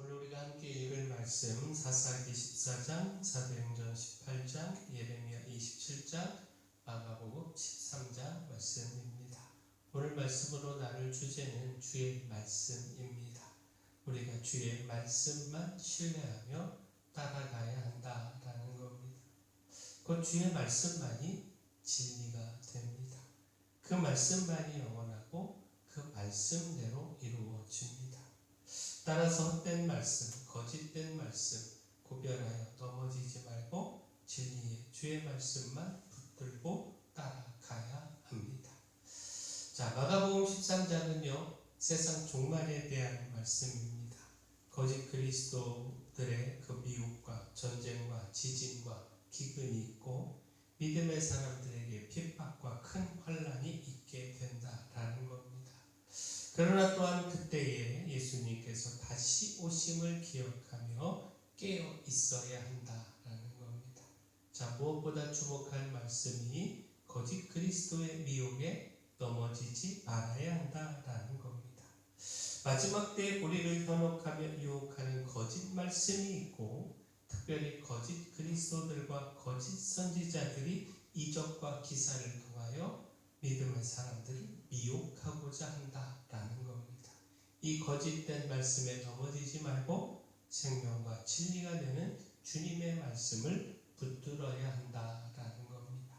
오늘 우리가 함께 읽을 말씀 사사기 14장, 사도행전 18장, 예레미야 27장, 마가복음 13장 말씀입니다. 오늘 말씀으로 나눌 주제는 주의 말씀입니다. 우리가 주의 말씀만 신뢰하며 따라가야 한다라는 겁니다. 그 주의 말씀만이 진리가 됩니다. 그 말씀만이 영원하고 그 말씀대로 이루어집니다. 따라서 헛된 말씀, 거짓된 말씀 구별하여 넘어지지 말고 진리의 주의 말씀만 붙들고 따라가야 합니다. 자, 마가복음 13장은요 세상 종말에 대한 말씀입니다. 거짓 그리스도들의 그 미혹과 전쟁과 지진과 기근이 있고 믿음의 사람들에게 핍박과 큰 환난이 있게 된다라는 겁니다. 그러나 또한 그때에 예수님께서 다시 오심을 기억하며 깨어 있어야 한다라는 겁니다. 자, 무엇보다 주목할 말씀이 거짓 그리스도의 미혹에 넘어지지 말아야 한다라는 겁니다. 마지막 때에 우리를 현혹하며 유혹하는 거짓 말씀이 있고 특별히 거짓 그리스도들과 거짓 선지자들이 이적과 기사를 통하여 믿음의 사람들을 미혹하고자 한다라는 겁니다. 이 거짓된 말씀에 넘어지지 말고 생명과 진리가 되는 주님의 말씀을 붙들어야 한다라는 겁니다.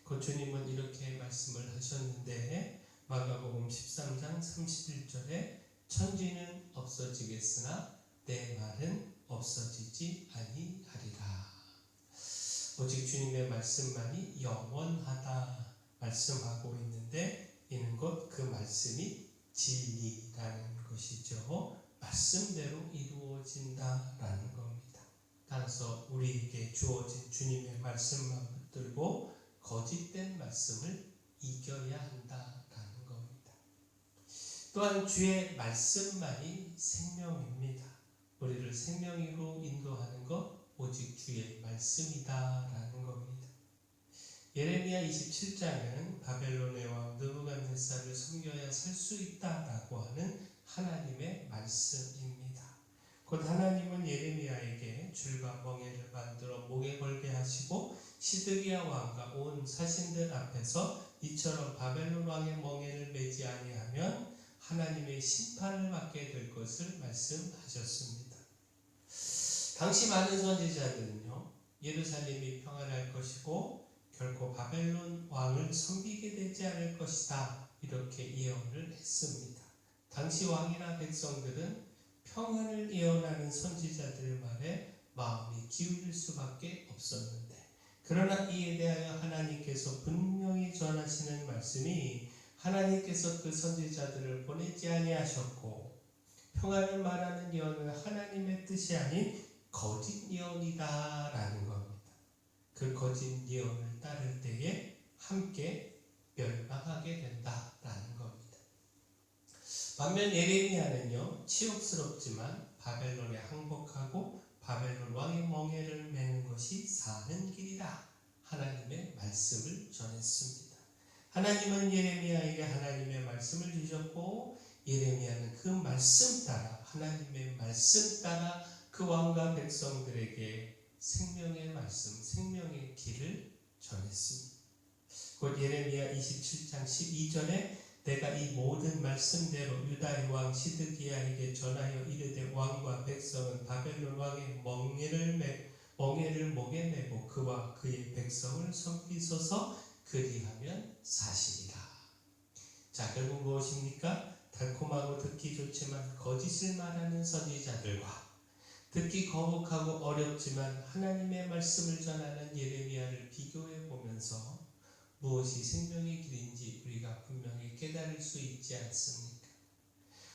그 주님은 이렇게 말씀을 하셨는데 마가복음 13장 31절에 천지는 없어지겠으나 내 말은 없어지지 아니하리라. 오직 주님의 말씀만이 영원하다 말씀하고 있는데 이는 곧 그 말씀이 진리라는 것이죠. 말씀대로 이루어진다라는 겁니다. 따라서 우리에게 주어진 주님의 말씀만 붙들고 거짓된 말씀을 이겨야 한다라는 겁니다. 또한 주의 말씀만이 생명입니다. 우리를 생명으로 인도하는 것 오직 주의 말씀이다라는 겁니다. 예레미야 27장은 바벨론의 왕 느부갓네살을 섬겨야 살 수 있다라고 하는 하나님의 말씀입니다. 곧 하나님은 예레미야에게 줄과 멍에를 만들어 목에 걸게 하시고 시드기야 왕과 온 사신들 앞에서 이처럼 바벨론 왕의 멍에를 매지 아니하면 하나님의 심판을 받게 될 것을 말씀하셨습니다. 당시 많은 선지자들은요 예루살렘이 평안할 것이고 결코 바벨론 왕을 섬기게 되지 않을 것이다 이렇게 예언을 했습니다. 당시 왕이나 백성들은 평안을 예언하는 선지자들의 말에 마음이 기울일 수밖에 없었는데 그러나 이에 대하여 하나님께서 분명히 전하시는 말씀이 하나님께서 그 선지자들을 보내지 아니하셨고 평안을 말하는 예언은 하나님의 뜻이 아닌 거짓 예언이다라는 겁니다. 그 거짓 예언을 따를 때에 함께 멸망하게 된다라는 겁니다. 반면 예레미야는요 치욕스럽지만 바벨론에 항복하고 바벨론 왕의 멍에를 매는 것이 사는 길이다 하나님의 말씀을 전했습니다. 하나님은 예레미야에게 하나님의 말씀을 주셨고 예레미야는 그 말씀 따라 하나님의 말씀 따라 그 왕과 백성들에게 생명의 말씀, 생명의 길을 전했습니다. 곧 예레미야 27장 12절에 내가 이 모든 말씀대로 유다의 왕 시드기야에게 전하여 이르되 왕과 백성은 바벨론 왕의 멍에를 목에 매고 그와 그의 백성을 섬기소서 그리하면 사시리라. 자, 결국 무엇입니까? 달콤하고 듣기 좋지만 거짓을 말하는 선지자들과 듣기 거북하고 어렵지만 하나님의 말씀을 전하는 예레미야를 비교해 보면서 무엇이 생명의 길인지 우리가 분명히 깨달을 수 있지 않습니까?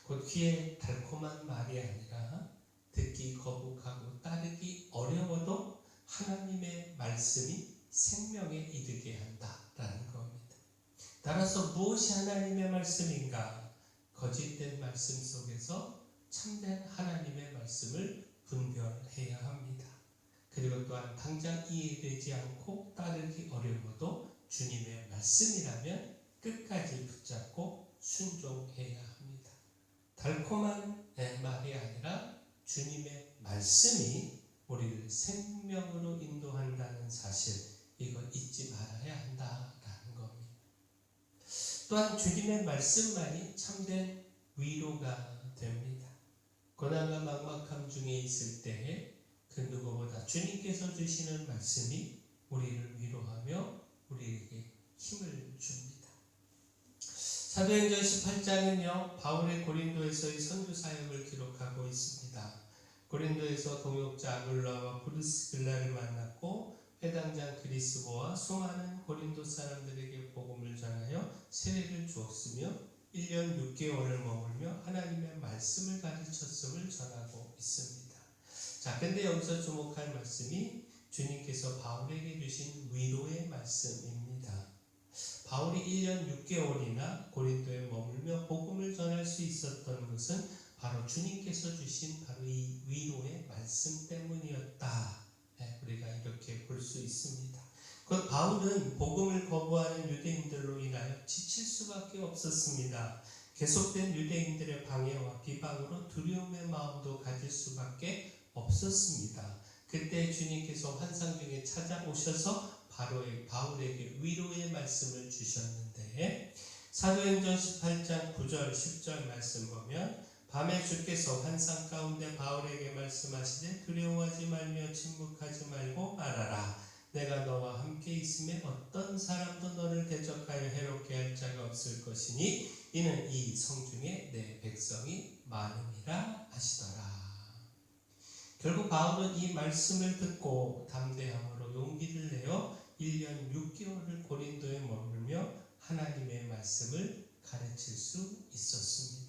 곧 귀에 달콤한 말이 아니라 듣기 거북하고 따르기 어려워도 하나님의 말씀이 생명에 이르게 한다라는 겁니다. 따라서 무엇이 하나님의 말씀인가? 거짓된 말씀 속에서 참된 하나님의 말씀을 분별해야 합니다. 그리고 또한 당장 이해되지 않고 따르기 어려워도 주님의 말씀이라면 끝까지 붙잡고 순종해야 합니다. 달콤한 말이 아니라 주님의 말씀이 우리를 생명으로 인도한다는 사실, 이걸 잊지 말아야 한다라는 겁니다. 또한 주님의 말씀만이 참된 위로가 됩니다. 고난과 막막함 중에 있을 때에 그 누구보다 주님께서 주시는 말씀이 우리를 위로하며 우리에게 힘을 줍니다. 사도행전 18장은요, 바울의 고린도에서의 선교 사역을 기록하고 있습니다. 고린도에서 동역자 아굴라와 브리스길라를 만났고 회당장 그리스보와 수많은 고린도 사람들에게 복음을 전하여 세례를 주었으며 1년 6개월을 머물며 하나님의 말씀을 가르쳤음을 전하고 있습니다. 자, 근데 여기서 주목할 말씀이 주님께서 바울에게 주신 위로의 말씀입니다. 바울이 1년 6개월이나 고린도에 머물며 복음을 전할 수 있었던 것은 바로 주님께서 주신 바로 이 위로의 말씀 때문이었다. 우리가 이렇게 볼 수 있습니다. 그 바울은 복음을 거부하는 유대인들로 인하여 지칠 수밖에 없었습니다. 계속된 유대인들의 방해와 비방으로 두려움의 마음도 가질 수밖에 없었습니다. 그때 주님께서 환상 중에 찾아오셔서 바울에게 위로의 말씀을 주셨는데, 사도행전 18장 9절 10절 말씀 보면 밤에 주께서 환상 가운데 바울에게 말씀하시되 두려워하지 말며 침묵하지 말고 말하라. 내가 너와 함께 있음에 어떤 사람도 너를 대적하여 해롭게 할 자가 없을 것이니 이는 이 성중에 내 백성이 많음이라 하시더라. 결국 바울은 이 말씀을 듣고 담대함으로 용기를 내어 1년 6개월을 고린도에 머물며 하나님의 말씀을 가르칠 수 있었습니다.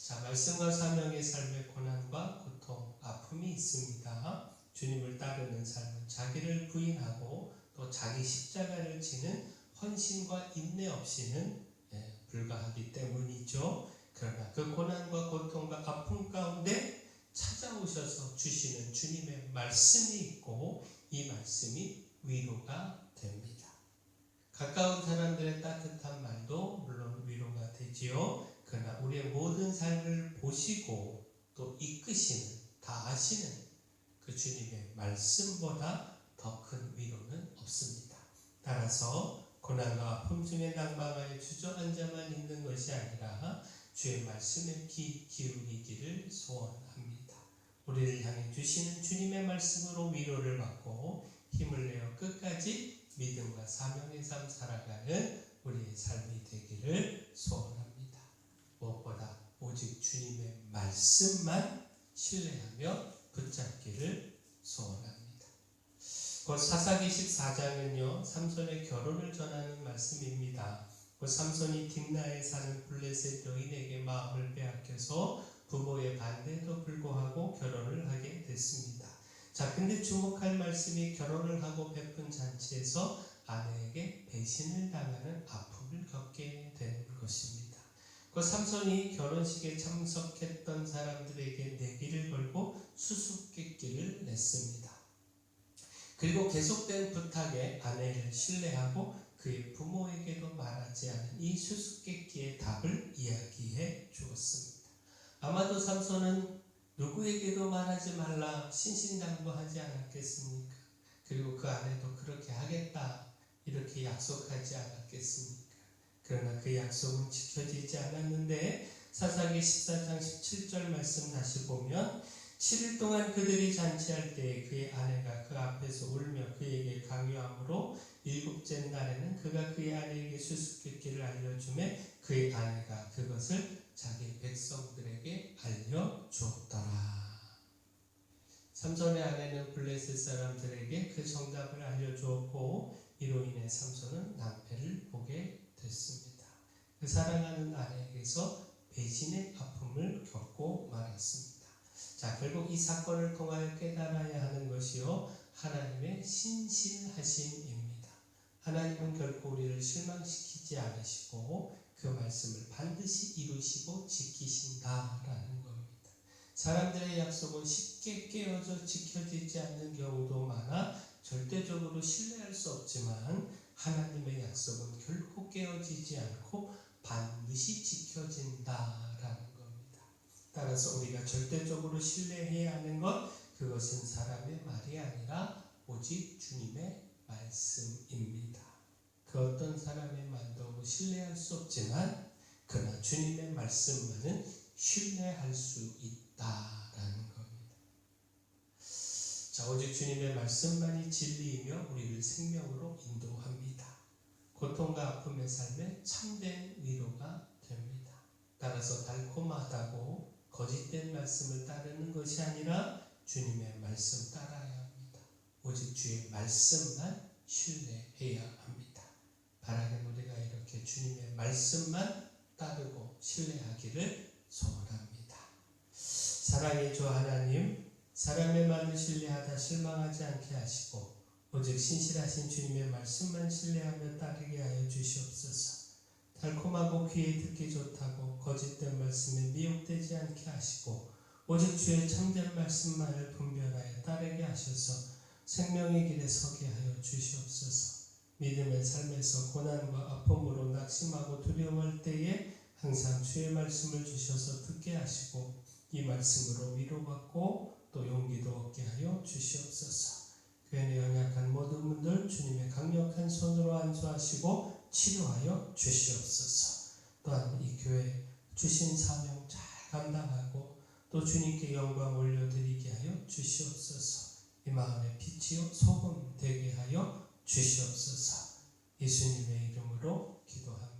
자, 말씀과 사명의 삶에 고난과 고통, 아픔이 있습니다. 주님을 따르는 삶은 자기를 부인하고 또 자기 십자가를 지는 헌신과 인내 없이는 불가하기 때문이죠. 그러나 그 고난과 고통과 아픔 가운데 찾아오셔서 주시는 주님의 말씀이 있고 이 말씀이 위로가 됩니다. 가까운 사람들의 따뜻한 말도 물론 위로가 되지요. 그러나 우리의 모든 삶을 보시고 또 이끄시는, 다 아시는 그 주님의 말씀보다 더 큰 위로는 없습니다. 따라서 고난과 아픔 중에 낭망하여 주저앉아만 있는 것이 아니라 주의 말씀에 귀 기울이기를 소원합니다. 우리를 향해 주시는 주님의 말씀으로 위로를 받고 힘을 내어 끝까지 믿음과 사명의 삶 살아가는 우리의 삶이 되기를 소원합니다. 무엇보다 오직 주님의 말씀만 신뢰하며 붙잡기를 소원합니다. 곧 사사기 14장은요, 삼손의 결혼을 전하는 말씀입니다. 곧 삼손이 딥나에 사는 블레셋 여인에게 마음을 빼앗겨서 부모의 반대에도 불구하고 결혼을 하게 됐습니다. 자, 근데 주목할 말씀이 결혼을 하고 베푼 잔치에서 아내에게 배신을 당하는 아픔을 겪게 된 것입니다. 그 삼손이 결혼식에 참석했던 사람들에게 내기를 걸고 수수께끼를 냈습니다. 그리고 계속된 부탁에 아내를 신뢰하고 그의 부모에게도 말하지 않은 이 수수께끼의 답을 이야기해 주었습니다. 아마도 삼손은 누구에게도 말하지 말라 신신당부하지 않았겠습니까? 그리고 그 아내도 그렇게 하겠다 이렇게 약속하지 않았겠습니까? 그러나 그 약속은 지켜지지 않았는데 사사기 14장 17절 말씀 다시 보면 7일 동안 그들이 잔치할 때에 그의 아내가 그 앞에서 울며 그에게 강요함으로 7째 날에는 그가 그의 아내에게 수수께끼를 알려주매 그의 아내가 그것을 자기 백성들에게 알려주었더라. 삼손의 아내는 블레셋 사람들에게 그 정답을 알려주었고 이로 인해 삼손은 낭패를 보게 됐습니다. 그 사랑하는 아내에게서 배신의 아픔을 겪고 말았습니다. 자, 결국 이 사건을 통하여 깨달아야 하는 것이요 하나님의 신실하심입니다. 하나님은 결코 우리를 실망시키지 않으시고 그 말씀을 반드시 이루시고 지키신다라는 겁니다. 사람들의 약속은 쉽게 깨어져 지켜지지 않는 경우도 많아 절대적으로 신뢰할 수 없지만 하나님의 약속은 결코 깨어지지 않고 반드시 지켜진다라는 겁니다. 따라서 우리가 절대적으로 신뢰해야 하는 것, 그것은 사람의 말이 아니라 오직 주님의 말씀입니다. 그 어떤 사람의 말도 신뢰할 수 없지만 그러나 주님의 말씀만은 신뢰할 수 있다라는 겁니다. 자, 오직 주님의 말씀만이 진리이며 우리를 생명으로 인도합니다. 고통과 아픔의 삶에 참된 위로가 됩니다. 따라서 달콤하다고 거짓된 말씀을 따르는 것이 아니라 주님의 말씀 따라야 합니다. 오직 주의 말씀만 신뢰해야 합니다. 바라는 우리가 이렇게 주님의 말씀만 따르고 신뢰하기를 소원합니다. 사랑의 주 하나님, 사람의 말을 신뢰하다 실망하지 않게 하시고 오직 신실하신 주님의 말씀만 신뢰하며 따르게 하여 주시옵소서. 달콤하고 귀에 듣기 좋다고 거짓된 말씀에 미혹되지 않게 하시고 오직 주의 참된 말씀만을 분별하여 따르게 하셔서 생명의 길에 서게 하여 주시옵소서. 믿음의 삶에서 고난과 아픔으로 낙심하고 두려워할 때에 항상 주의 말씀을 주셔서 듣게 하시고 이 말씀으로 위로받고 또 용기도 얻게 하여 주시옵소서. 교회 연약한 모든 분들 주님의 강력한 손으로 안수하시고 치료하여 주시옵소서. 또한 이 교회 주신 사명 잘 감당하고 또 주님께 영광 올려드리게 하여 주시옵소서. 이 마음의 빛이요 소금 되게 하여 주시옵소서. 예수님의 이름으로 기도합니다.